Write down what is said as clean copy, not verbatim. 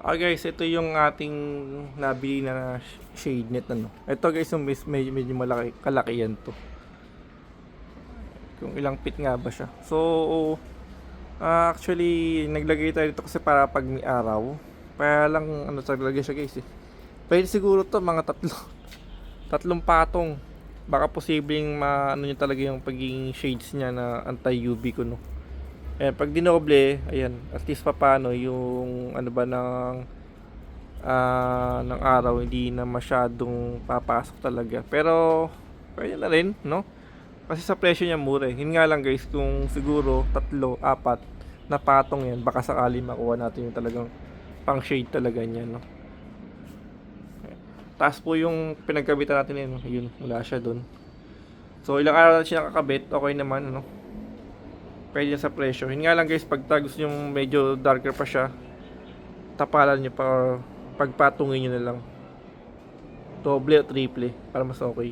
Guys, ito yung ating nabili na shade net ano. Ito guys, yung medyo malaki, kalakihan to. Kung ilang feet nga ba siya. So, actually, naglagay tayo dito kasi para pag may araw. Kaya lang, ano talaga siya guys eh. Pwede siguro to mga tatlong patong. Baka posibleng ano niya talaga yung pagiging shades niya na anti-UV ko no. Eh, pag dinoble, ayan, at least papaano yung ano ba ng araw hindi na masyadong papasok talaga. Pero pwede na rin, no? Kasi sa presyo niya mura eh. Yun nga lang guys, kung siguro tatlo, apat na patong yan, baka sakali makuha natin yung talagang pang shade talaga niya, no? Taas po yung pinagkabitan natin yun, yun, wala siya dun. So ilang araw na siya nakakabit, okay naman, ano? Pwede sa presyo. Yun nga lang guys, pag gusto nyo medyo darker pa siya, tapalan nyo pa or pagpatungin nyo na lang. Doble o triple para mas okay.